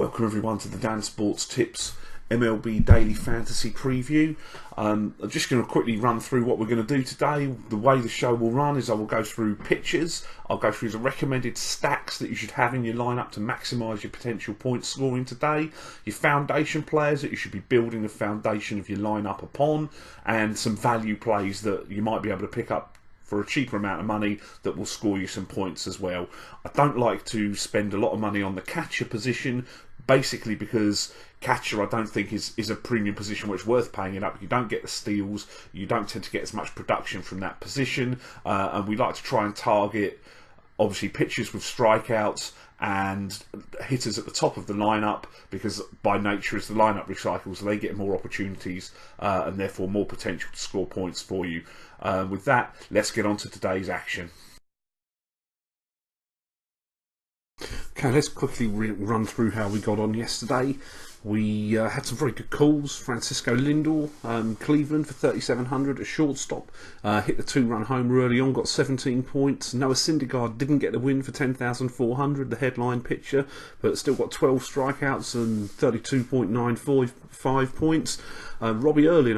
Welcome everyone to the Dansports.tips MLB Daily Fantasy Preview. I'm just going to quickly run through what we're going to do today. The way the show will run is I will go through pitchers, I'll go through the recommended stacks that you should have in your lineup to maximise your potential point scoring today, your foundation players that you should be building the foundation of your lineup upon, and some value plays that you might be able to pick up for a cheaper amount of money that will score you some points as well. I don't like to spend a lot of money on the catcher position, basically because catcher I don't think is a premium position where it's worth paying it up. You don't get the steals, you don't tend to get as much production from that position, and we like to try and target obviously pitchers with strikeouts and hitters at the top of the lineup, because by nature as the lineup recycles they get more opportunities and therefore more potential to score points for you. With that, let's get on to today's action. Okay, let's quickly run through how we got on yesterday. We had some very good calls. Francisco Lindor, Cleveland for 3,700 at shortstop. Hit the two-run homer early on, got 17 points. Noah Syndergaard didn't get the win for 10,400, the headline pitcher, but still got 12 strikeouts and 32.95 points. Robbie Erlin,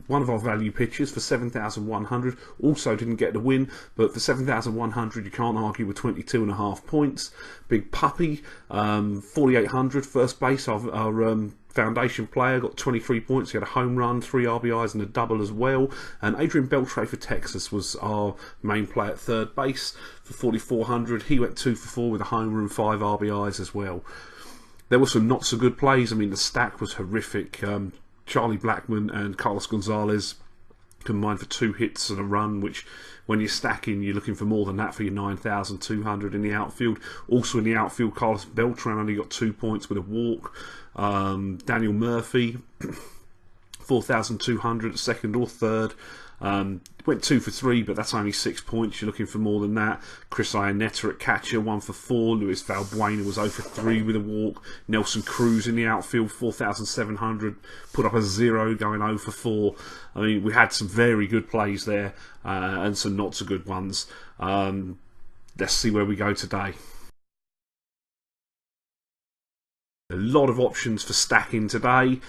one of our value pitchers, for 7,100, also didn't get the win, but for 7,100 you can't argue with 22.5 points. Big Puppy, 4,800, first base, our foundation player, got 23 points. He had a home run, 3 RBIs and a double as well. And Adrian Beltre for Texas was our main player at third base for 4,400. He went 2 for 4 with a homer and 5 RBIs as well. There were some not so good plays. I mean, the stack was horrific. Charlie Blackmon and Carlos Gonzalez combined for 2 hits and a run, which when you're stacking you're looking for more than that for your 9,200 in the outfield. Also in the outfield, Carlos Beltran only got 2 points with a walk. Daniel Murphy 4,200 at second or third. Went 2 for 3, but that's only 6 points. You're looking for more than that. Chris Iannetta at catcher, 1 for 4. Luis Valbuena was 0 for 3 with a walk. Nelson Cruz in the outfield, 4,700, put up a 0, going 0 for 4. I mean, we had some very good plays there, and some not so good ones. Let's see where we go today. A lot of options for stacking today.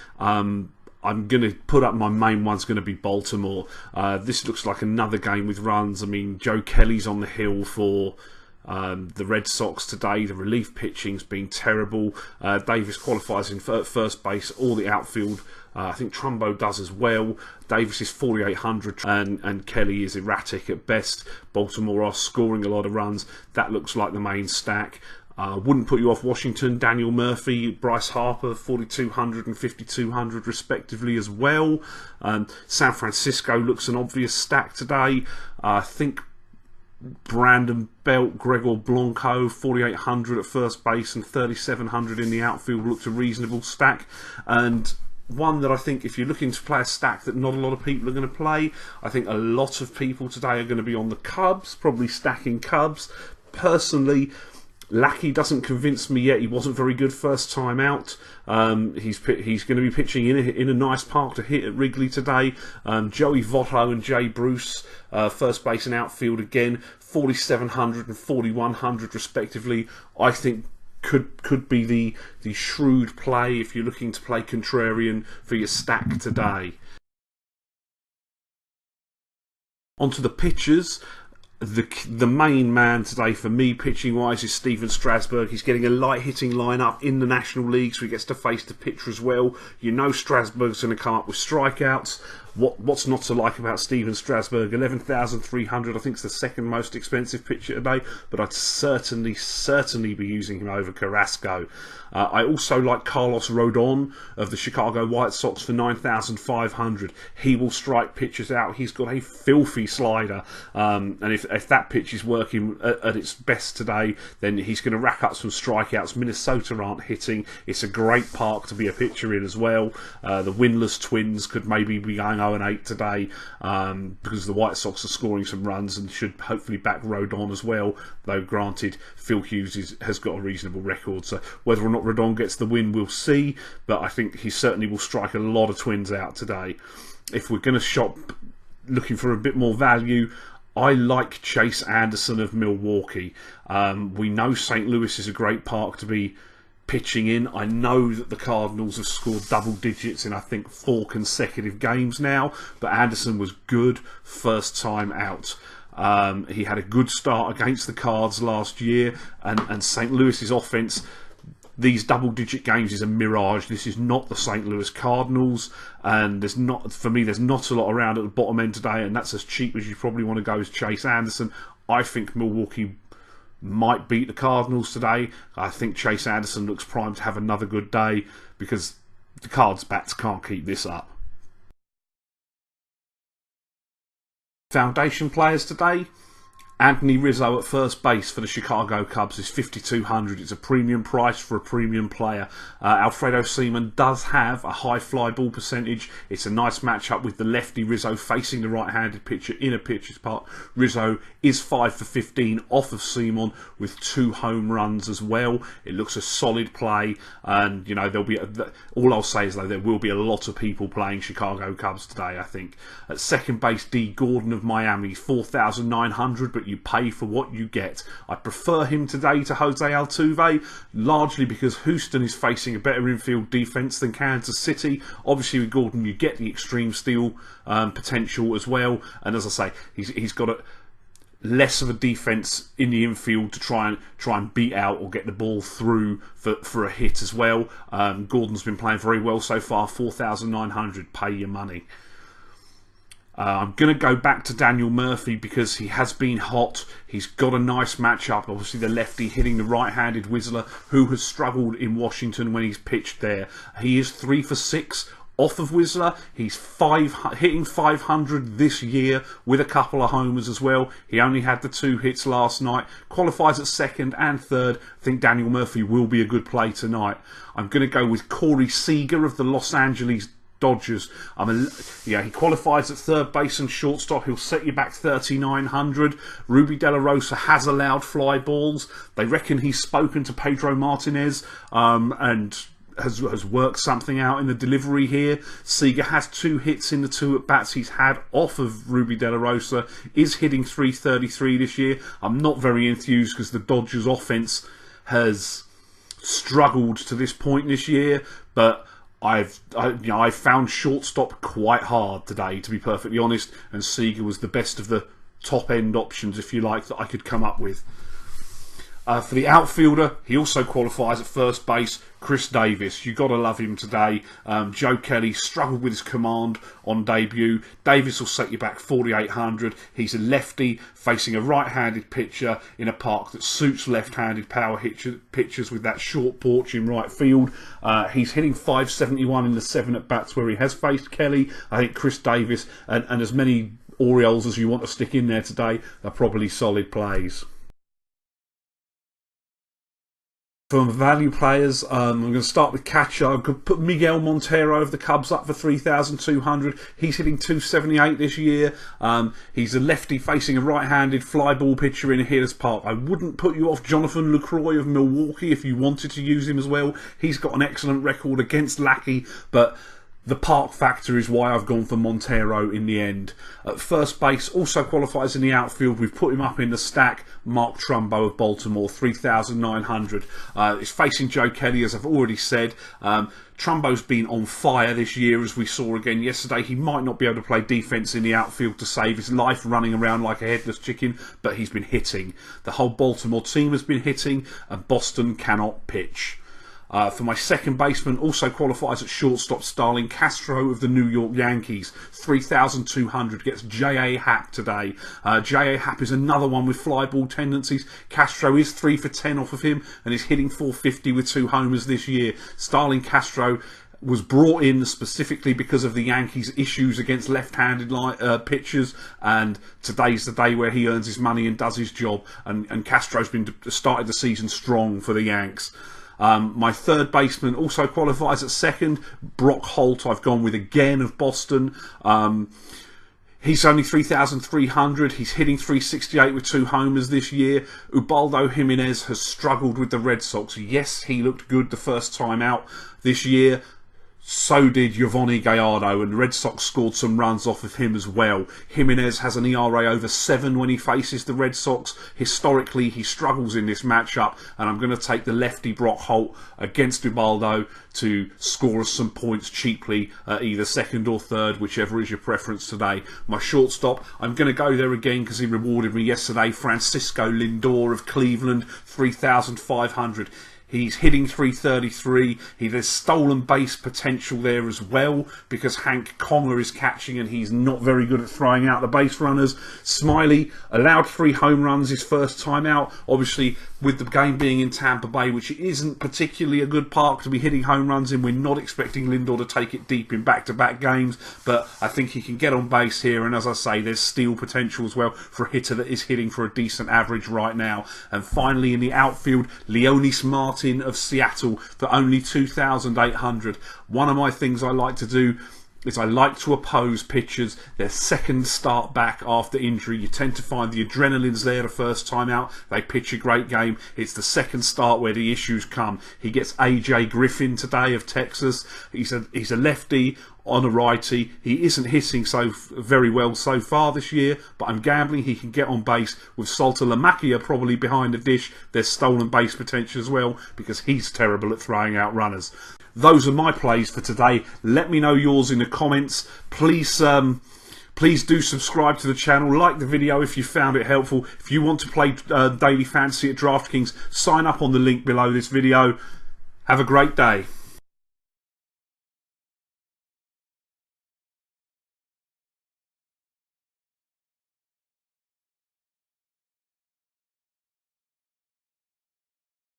I'm going to put up my main one's going to be Baltimore. This looks like another game with runs. I mean, Joe Kelly's on the hill for the Red Sox today. The relief pitching's been terrible. Davis qualifies in first base, all the outfield. I think Trumbo does as well. Davis is 4,800 and Kelly is erratic at best. Baltimore are scoring a lot of runs. That looks like the main stack. Wouldn't put you off Washington. Daniel Murphy, Bryce Harper, 4,200 and 5,200 respectively as well. San Francisco looks an obvious stack today. I think Brandon Belt, Gregor Blanco, 4,800 at first base and 3,700 in the outfield looked a reasonable stack. And one that I think if you're looking to play a stack that not a lot of people are going to play, I think a lot of people today are going to be on the Cubs, probably stacking Cubs. Personally, Lackey doesn't convince me yet. He wasn't very good first time out. He's going to be pitching in a nice park to hit at Wrigley today. Joey Votto and Jay Bruce, first base and outfield again, 4,700 and 4,100 respectively. I think could be the shrewd play if you're looking to play contrarian for your stack today. Onto the pitchers. The main man today for me pitching wise is Steven Strasburg. He's getting a light hitting lineup in the National League, so he gets to face the pitcher as well. You know Strasburg's going to come up with strikeouts. What's not to like about Steven Strasburg? 11,300, I think it's the second most expensive pitcher today, but I'd certainly be using him over Carrasco. I also like Carlos Rodon of the Chicago White Sox for 9,500. He will strike pitchers out. He's got a filthy slider, and if that pitch is working at its best today, then he's going to rack up some strikeouts. Minnesota aren't hitting. It's a great park to be a pitcher in as well. The winless Twins could maybe be going 0-8 today, because the White Sox are scoring some runs and should hopefully back Rodon as well, though granted Phil Hughes has got a reasonable record, so whether or not Rodon gets the win we'll see, but I think he certainly will strike a lot of Twins out today. If we're going to shop looking for a bit more value, I like Chase Anderson of Milwaukee. We know St. Louis is a great park to be pitching in. I know that the Cardinals have scored double digits in, I think, 4 consecutive games now, but Anderson was good first time out. He had a good start against the Cards last year, and St. Louis's offense, these double-digit games is a mirage. This is not the St. Louis Cardinals, and there's not a lot around at the bottom end today, and that's as cheap as you probably want to go as Chase Anderson. I think Milwaukee might beat the Cardinals today. I think Chase Anderson looks primed to have another good day because the Cards bats can't keep this up. Foundation players today. Anthony Rizzo at first base for the Chicago Cubs is $5,200. It's a premium price for a premium player. Alfredo Seaman does have a high fly ball percentage. It's a nice matchup with the lefty Rizzo facing the right-handed pitcher in a pitcher's park. Rizzo is 5 for 15 off of Seaman with 2 home runs as well. It looks a solid play, and there'll be all I'll say is though there will be a lot of people playing Chicago Cubs today. I think at second base, D. Gordon of Miami, $4,900, but you pay for what you get. I prefer him today to Jose Altuve, largely because Houston is facing a better infield defense than Kansas City. Obviously with Gordon you get the extreme steal potential as well, and as I say, he's got less of a defense in the infield to try and beat out or get the ball through for a hit as well. Gordon's been playing very well so far. $4,900, pay your money. I'm going to go back to Daniel Murphy because he has been hot. He's got a nice matchup. Obviously, the lefty hitting the right-handed Whistler, who has struggled in Washington when he's pitched there. He is 3 for 6 off of Whistler. He's hitting 500 this year with a couple of homers as well. He only had the 2 hits last night. Qualifies at second and third. I think Daniel Murphy will be a good play tonight. I'm going to go with Corey Seager of the Los Angeles Dodgers. He qualifies at third base and shortstop. He'll set you back $3,900. Ruby De La Rosa has allowed fly balls. They reckon he's spoken to Pedro Martinez and has worked something out in the delivery here. Seager has 2 hits in the 2 at-bats he's had off of Ruby De La Rosa. Is hitting .333 this year. I'm not very enthused because the Dodgers offense has struggled to this point this year, but I've found shortstop quite hard today, to be perfectly honest, and Seager was the best of the top end options, if you like, that I could come up with. For the outfielder, he also qualifies at first base. Chris Davis, you got to love him today. Joe Kelly struggled with his command on debut. Davis will set you back $4,800. He's a lefty facing a right-handed pitcher in a park that suits left-handed power pitchers with that short porch in right field. He's hitting .571 in the 7 at-bats where he has faced Kelly. I think Chris Davis and as many Orioles as you want to stick in there today are probably solid plays. From value players, I'm going to start with catcher. I could put Miguel Montero of the Cubs up for $3,200. He's hitting .278 this year. He's a lefty facing a right-handed fly ball pitcher in a hitter's park. I wouldn't put you off Jonathan Lucroy of Milwaukee if you wanted to use him as well. He's got an excellent record against Lackey, but the park factor is why I've gone for Montero in the end. At first base, also qualifies in the outfield. We've put him up in the stack. Mark Trumbo of Baltimore, $3,900. He's facing Joe Kelly, as I've already said. Trumbo's been on fire this year, as we saw again yesterday. He might not be able to play defence in the outfield to save his life running around like a headless chicken, but he's been hitting. The whole Baltimore team has been hitting, and Boston cannot pitch. For my second baseman, also qualifies at shortstop, Starlin Castro of the New York Yankees. $3,200, gets J.A. Happ today. J.A. Happ is another one with fly ball tendencies. Castro is 3 for 10 off of him and is hitting .450 with 2 homers this year. Starlin Castro was brought in specifically because of the Yankees' issues against left-handed pitchers, and today's the day where he earns his money and does his job, and Castro's started the season strong for the Yanks. My third baseman also qualifies at second. Brock Holt, I've gone with again of Boston. He's only $3,300. He's hitting .368 with 2 homers this year. Ubaldo Jimenez has struggled with the Red Sox. Yes, he looked good the first time out this year. So did Yovani Gallardo, and the Red Sox scored some runs off of him as well. Jimenez has an ERA over 7 when he faces the Red Sox. Historically, he struggles in this matchup, and I'm going to take the lefty Brock Holt against Ubaldo to score us some points cheaply, either second or third, whichever is your preference today. My shortstop, I'm going to go there again because he rewarded me yesterday. Francisco Lindor of Cleveland, 3,500. He's hitting 333. There's stolen base potential there as well because Hank Conger is catching and he's not very good at throwing out the base runners. Smiley allowed 3 home runs his first time out. Obviously, with the game being in Tampa Bay, which isn't particularly a good park to be hitting home runs in, we're not expecting Lindor to take it deep in back-to-back games, but I think he can get on base here, and as I say, there's steal potential as well for a hitter that is hitting for a decent average right now. And finally, in the outfield, Leonis Martin of Seattle for only 2,800. One of my things I like to do is I like to oppose pitchers their second start back after injury. You tend to find the adrenaline's there the first time out. They pitch a great game. It's the second start where the issues come. He gets AJ Griffin today of Texas. He's a lefty on a righty. He isn't hitting so very well so far this year, but I'm gambling he can get on base with Salta Lamakia probably behind the dish. There's stolen base potential as well because he's terrible at throwing out runners. Those are my plays for today. Let me know yours in the comments. Please do subscribe to the channel. Like the video if you found it helpful. If you want to play Daily Fantasy at DraftKings, sign up on the link below this video. Have a great day.